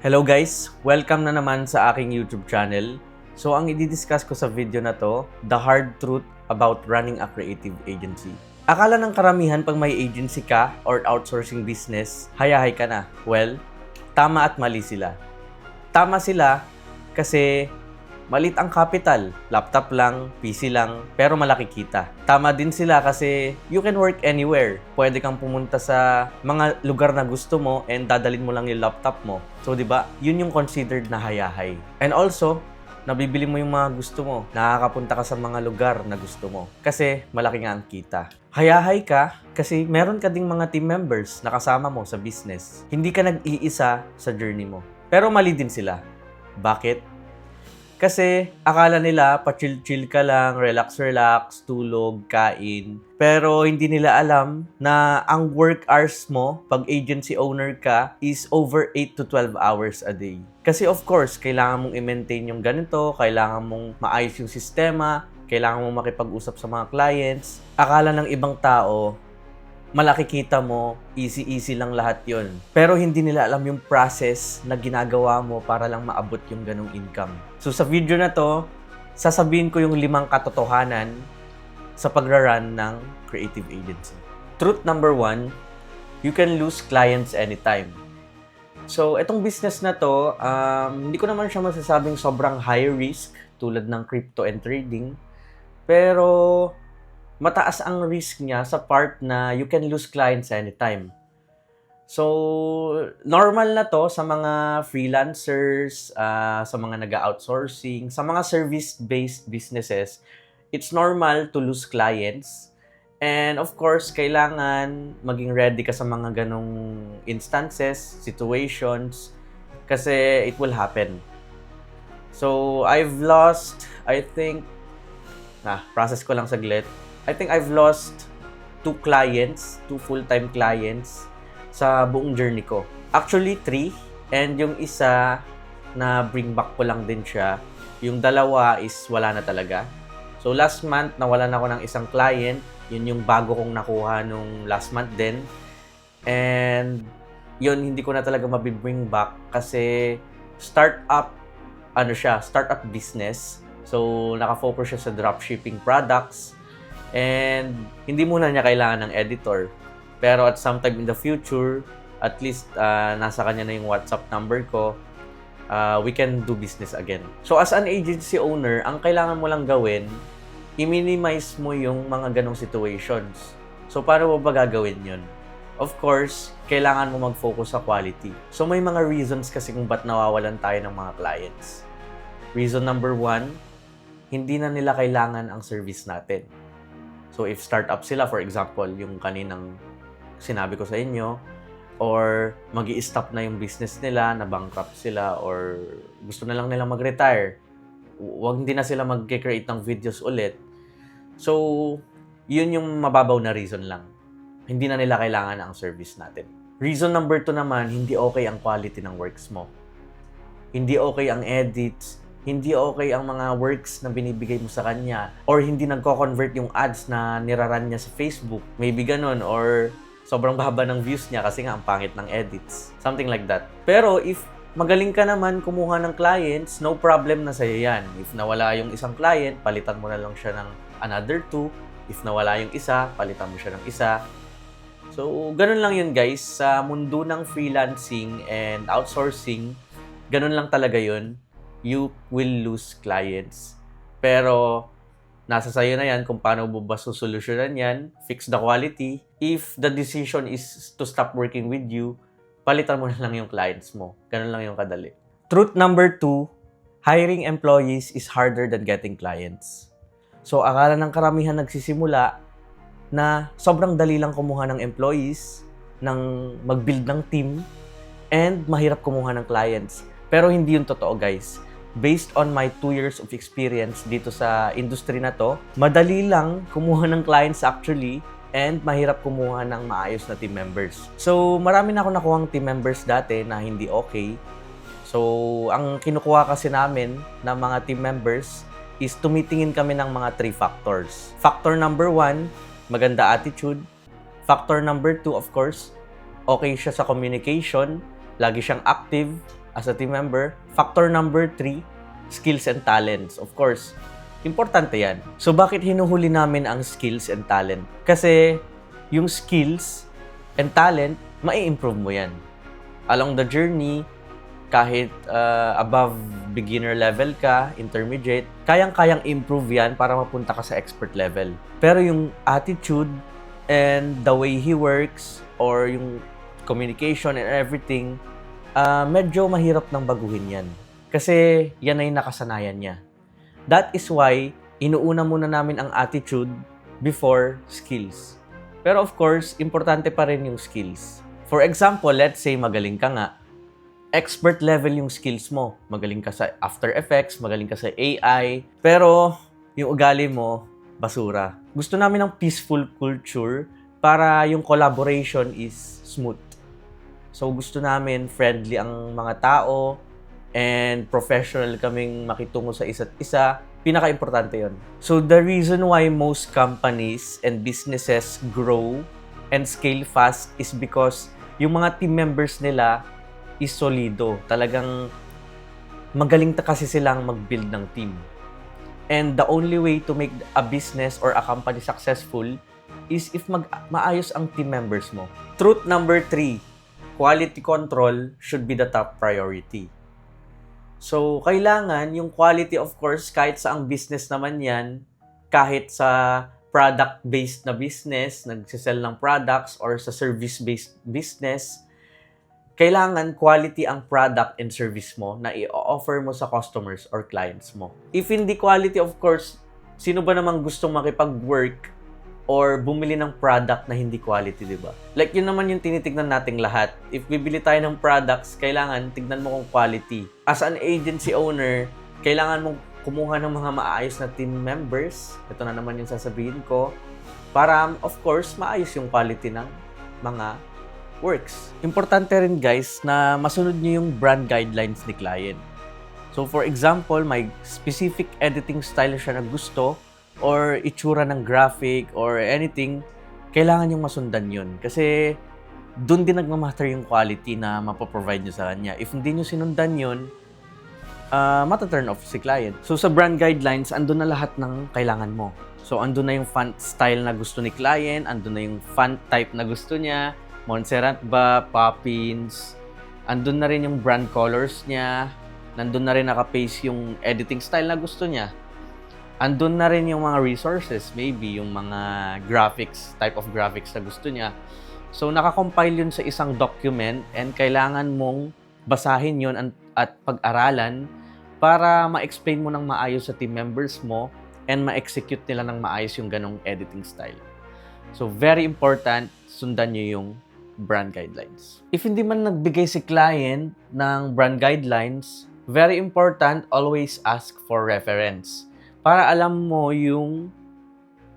Hello guys! Welcome na naman sa aking YouTube channel. So ang i-discuss ko sa video na to, the hard truth about running a creative agency. Akala ng karamihan pag may agency ka or outsourcing business, hayahay ka na. Well, tama at mali sila. Tama sila kasi malit ang capital, laptop lang, PC lang, pero malaki kita. Tama din sila kasi you can work anywhere. Pwede kang pumunta sa mga lugar na gusto mo and dadalhin mo lang yung laptop mo. So, di ba? Yun yung considered na hayahay. And also, nabibili mo yung mga gusto mo. Nakakapunta ka sa mga lugar na gusto mo. Kasi malaki nga ang kita. Hayahay ka kasi meron ka ding mga team members na kasama mo sa business. Hindi ka nag-iisa sa journey mo. Pero mali din sila. Bakit? Kasi akala nila pa-chill-chill ka lang, relax-relax, tulog, kain. Pero hindi nila alam na ang work hours mo pag agency owner ka is over 8 to 12 hours a day. Kasi of course, kailangan mong i-maintain yung ganito, kailangan mong maayos yung sistema, kailangan mong makipag-usap sa mga clients. Akala ng ibang tao, malaki kita mo, easy-easy lang lahat yon. Pero hindi nila alam yung process na ginagawa mo para lang maabot yung ganong income. So sa video na to, sasabihin ko yung 5 katotohanan sa pagra-run ng creative agency. Truth number 1, you can lose clients anytime. So itong business na to, hindi ko naman siya masasabing sobrang high risk tulad ng crypto and trading. Pero mataas ang risk niya sa part na you can lose clients anytime. So, normal na to sa mga freelancers, sa mga nag-outsourcing, sa mga service-based businesses. It's normal to lose clients. And of course, kailangan maging ready ka sa mga ganong instances, situations, kasi it will happen. So, I've lost, I think, process ko lang saglit. I think I've lost 2 clients, 2 full-time clients sa buong journey ko. Actually, 3. And yung isa na bring back ko lang din siya. Yung dalawa is wala na talaga. So last month, nawalan ako ng isang client. Yun yung bago kong nakuha nung last month din. And yun, hindi ko na talaga mabibring back kasi startup business. So nakafocus siya sa dropshipping products. And hindi muna niya kailangan ng editor. Pero at some time in the future, at least nasa kanya na yung WhatsApp number ko, we can do business again. So as an agency owner, ang kailangan mo lang gawin, i-minimize mo yung mga ganong situations. So paano mo ba gagawin yun? Of course, kailangan mo mag-focus sa quality. So may mga reasons kasi kung ba't nawawalan tayo ng mga clients. Reason number 1, hindi na nila kailangan ang service natin. So, if startup sila, for example, yung kaninang sinabi ko sa inyo, or mag-i-stop na yung business nila, na-bankrupt sila, or gusto na lang nila mag-retire, hindi na sila mag-create ng videos ulit. So, yun yung mababaw na reason lang. Hindi na nila kailangan ang service natin. Reason number 2 naman, hindi okay ang quality ng works mo. Hindi okay ang edits, hindi okay ang mga works na binibigay mo sa kanya, or hindi nagko-convert yung ads na niraran niya sa Facebook. Maybe ganun, or sobrang baba ng views niya kasi nga ang pangit ng edits. Something like that. Pero if magaling ka naman kumuha ng clients, no problem na sa'yo yan. If nawala yung isang client, palitan mo na lang siya ng another 2. If nawala yung isa, palitan mo siya ng isa. So, ganun lang yun guys. Sa mundo ng freelancing and outsourcing, ganun lang talaga yun. You will lose clients. Pero, nasa sayo na yan kung paano mo ba susolusyonan yan. Fix the quality. If the decision is to stop working with you, palitan mo na lang yung clients mo. Ganun lang yung kadali. Truth number 2, hiring employees is harder than getting clients. So, akala ng karamihan nagsisimula na sobrang dali lang kumuha ng employees, ng mag-build ng team, and mahirap kumuha ng clients. Pero hindi yun totoo guys. Based on my 2 years of experience dito sa industry na to, madali lang kumuha ng clients actually, and mahirap kumuha ng maayos na team members. So, marami na ako nakuhang team members dati na hindi okay. So, ang kinukuha kasi namin ng mga team members is tumitingin kami ng mga 3 factors. Factor number 1, maganda attitude. Factor number 2, of course, okay siya sa communication, lagi siyang active, as a team member. Factor number 3, skills and talents. Of course, importante yan. So, bakit hinuhuli namin ang skills and talent? Kasi, yung skills and talent, mai-improve mo yan. Along the journey, kahit above beginner level ka, intermediate, kayang-kayang improve yan para mapunta ka sa expert level. Pero yung attitude and the way he works or yung communication and everything, medyo mahirap nang baguhin yan. Kasi yan ay nakasanayan niya. That is why, inuuna muna namin ang attitude before skills. Pero of course, importante pa rin yung skills. For example, let's say magaling ka nga, expert level yung skills mo. Magaling ka sa After Effects, magaling ka sa AI, pero yung ugali mo, basura. Gusto namin ng peaceful culture para yung collaboration is smooth. So gusto namin friendly ang mga tao and professional kaming makitungo sa isa't isa. Pinaka-importante yon. So the reason why most companies and businesses grow and scale fast is because yung mga team members nila is solido. Talagang magaling kasi silang mag-build ng team. And the only way to make a business or a company successful is if maayos ang team members mo. Truth number 3, quality control should be the top priority. So, kailangan yung quality, of course, kahit sa ang business naman yan, kahit sa product-based na business, nagsisell ng products, or sa service-based business, kailangan quality ang product and service mo na i-offer mo sa customers or clients mo. If hindi quality, of course, sino ba namang gustong makipag-work or bumili ng product na hindi quality, di ba? Like, yun naman yung tinitignan nating lahat. If bibili tayo ng products, kailangan tignan mo kung quality. As an agency owner, kailangan mong kumuha ng mga maayos na team members. Ito na naman yung sasabihin ko. Para, of course, maayos yung quality ng mga works. Importante rin, guys, na masunod niyo yung brand guidelines ni client. So, for example, may specific editing style siya na gusto or itsura ng graphic or anything, kailangan yung masundan yun. Kasi, dun din nagmamatter yung quality na mapaprovide nyo sa kanya. If hindi nyo sinundan yun, mata-turn off si client. So, sa brand guidelines, andun na lahat ng kailangan mo. So, andun na yung font style na gusto ni client, andun na yung font type na gusto niya, Montserrat ba, Poppins, andun na rin yung brand colors niya, nandun na rin naka-paste yung editing style na gusto niya. Andun na rin yung mga resources, maybe yung mga graphics, type of graphics na gusto niya. So, nakakompile yun sa isang document and kailangan mong basahin yun at pag-aralan para ma-explain mo ng maayos sa team members mo and ma-execute nila ng maayos yung ganong editing style. So, very important, sundan nyo yung brand guidelines. If hindi man nagbigay si client ng brand guidelines, very important, always ask for reference. Para alam mo yung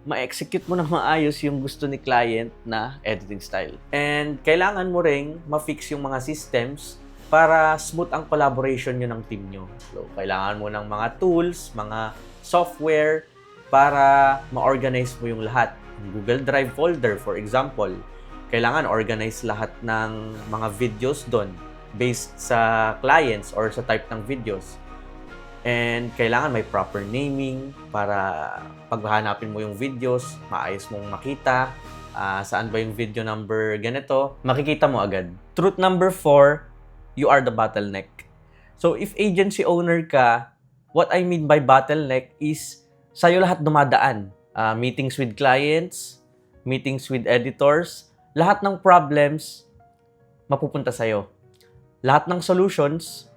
ma-execute mo ng maayos yung gusto ni client na editing style. And kailangan mo ring ma-fix yung mga systems para smooth ang collaboration nyo ng team nyo. So, kailangan mo ng mga tools, mga software para ma-organize mo yung lahat. Google Drive folder, for example, kailangan organize lahat ng mga videos doon based sa clients or sa type ng videos. And kailangan may proper naming para paghahanapin mo yung videos, maayos mong makita saan ba yung video number ganito, makikita mo agad. Truth number 4, you are the bottleneck. So if agency owner ka, what I mean by bottleneck is sa'yo lahat dumadaan. Meetings with clients, meetings with editors, lahat ng problems mapupunta sa'yo. Lahat ng solutions,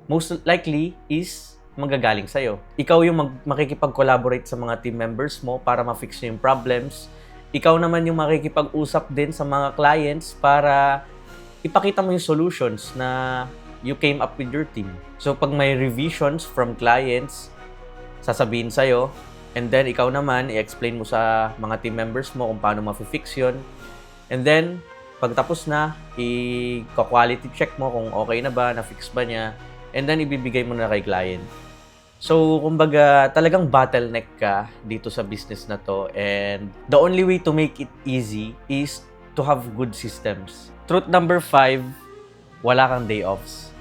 most likely, is magagaling sa'yo. Ikaw yung makikipag-collaborate sa mga team members mo para ma-fix nyo yung problems. Ikaw naman yung makikipag-usap din sa mga clients para ipakita mo yung solutions na you came up with your team. So, pag may revisions from clients, sasabihin sa'yo, and then ikaw naman, i-explain mo sa mga team members mo kung paano ma-fix yun. And then, pagtapos na, i-quality check mo kung okay na ba, na-fix ba niya, and then ibibigay mo na kay client. So, kumbaga, talagang bottleneck ka dito sa business na to, and the only way to make it easy is to have good systems. Truth number 5, wala kang day offs.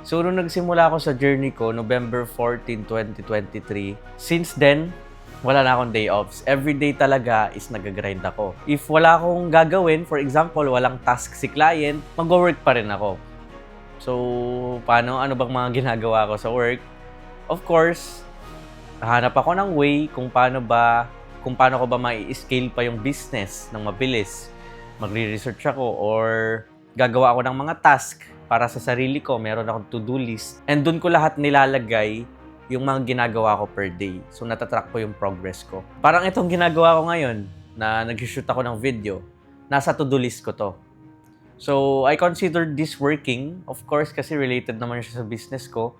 So, nung nagsimula ako sa journey ko, November 14, 2023, since then, wala na akong day offs. Every day talaga is nag-grind ako. If wala akong gagawin, for example, walang task si client, mag-work pa rin ako. So, paano? Ano bang mga ginagawa ko sa work? Of course, hanap ako ng way kung paano ko ba mai-scale pa yung business ng mabilis. Magre-research ako or gagawa ako ng mga task para sa sarili ko. Meron akong to-do list. And dun ko lahat nilalagay yung mga ginagawa ko per day. So, natatrack ko yung progress ko. Parang itong ginagawa ko ngayon na nag-shoot ako ng video, nasa to-do list ko to. So, I consider this working, of course, kasi related naman siya sa business ko.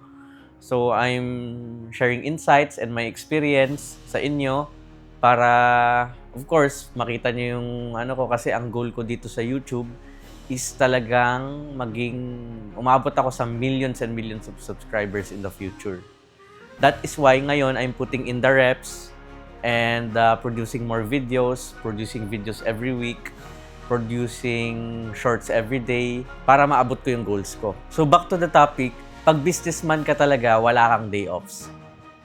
So, I'm sharing insights and my experience sa inyo para, of course, makita niyo yung ko kasi ang goal ko dito sa YouTube is talagang umabot ako sa millions and millions of subscribers in the future. That is why ngayon I'm putting in the reps and producing more videos, producing videos every week, producing shorts every day para maabot ko yung goals ko. So back to the topic, pag businessman ka talaga, wala kang day offs.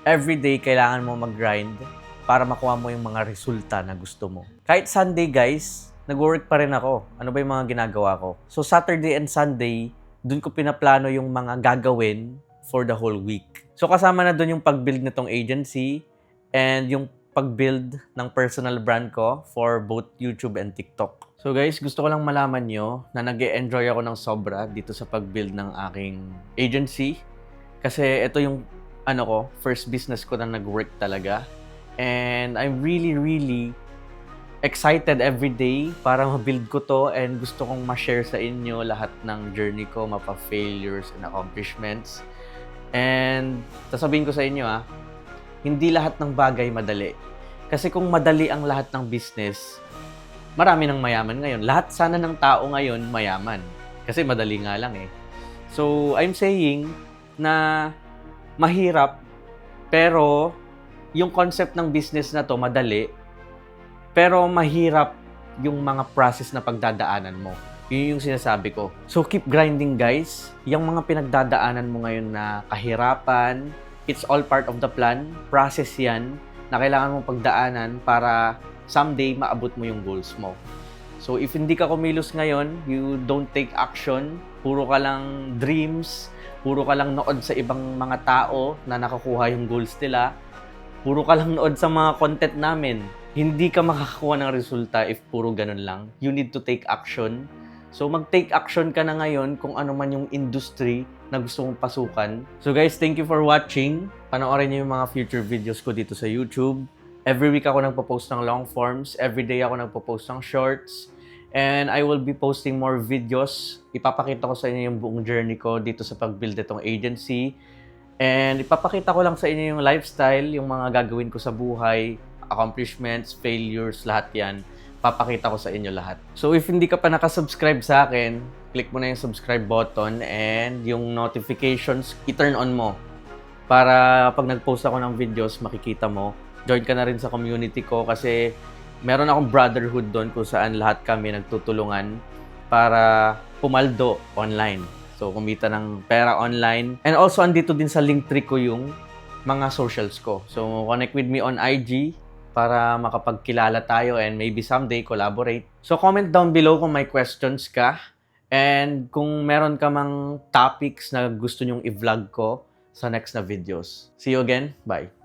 Every day kailangan mo mag-grind para makuha mo yung mga resulta na gusto mo. Kahit Sunday guys, nag-work pa rin ako. Ano ba yung mga ginagawa ko? So Saturday and Sunday, dun ko pinaplano yung mga gagawin for the whole week. So kasama na dun yung pag-build nitong agency and yung pag-build ng personal brand ko for both YouTube and TikTok. So guys, gusto ko lang malaman nyo na nag-e-enjoy ako ng sobra dito sa pag-build ng aking agency. Kasi ito yung first business ko na nag-work talaga. And I'm really, really excited every day para ma-build ko to and gusto kong ma-share sa inyo lahat ng journey ko, mapa-failures and accomplishments. And sasabihin ko sa inyo hindi lahat ng bagay madali. Kasi kung madali ang lahat ng business, marami ng mayaman ngayon. Lahat sana ng tao ngayon mayaman. Kasi madali nga lang eh. So, I'm saying na mahirap, pero yung concept ng business na to madali, pero mahirap yung mga process na pagdadaanan mo. Yun yung sinasabi ko. So, keep grinding, guys. Yung mga pinagdadaanan mo ngayon na kahirapan, it's all part of the plan. Process yan na kailangan mong pagdaanan para someday maabot mo yung goals mo. So, if hindi ka kumilos ngayon, you don't take action, puro ka lang dreams, puro ka lang nood sa ibang mga tao na nakakuha yung goals nila, puro ka lang nood sa mga content namin, hindi ka makakakuha ng resulta if puro ganun lang. You need to take action. So, mag-take action ka na ngayon kung ano man yung industry na gusto mong pasukan. So guys, thank you for watching. Panoorin niyo yung mga future videos ko dito sa YouTube. Every week ako nagpo-post ng long forms. Every day ako nagpo-post ng shorts. And I will be posting more videos. Ipapakita ko sa inyo yung buong journey ko dito sa pag-build itong agency. And ipapakita ko lang sa inyo yung lifestyle, yung mga gagawin ko sa buhay, accomplishments, failures, lahat yan. Papakita ko sa inyo lahat. So if hindi ka pa nakasubscribe sa akin, click mo na yung subscribe button and yung notifications, i-turn on mo. Para pag nag-post ako ng videos, makikita mo. Join ka na rin sa community ko kasi meron akong brotherhood doon kung saan lahat kami nagtutulungan para pumaldo online. So, kumita ng pera online. And also, andito din sa Linktree ko yung mga socials ko. So, connect with me on IG para makapagkilala tayo and maybe someday collaborate. So, comment down below kung may questions ka. And kung meron ka mang topics na gusto nyong i-vlog ko sa next na videos. See you again. Bye.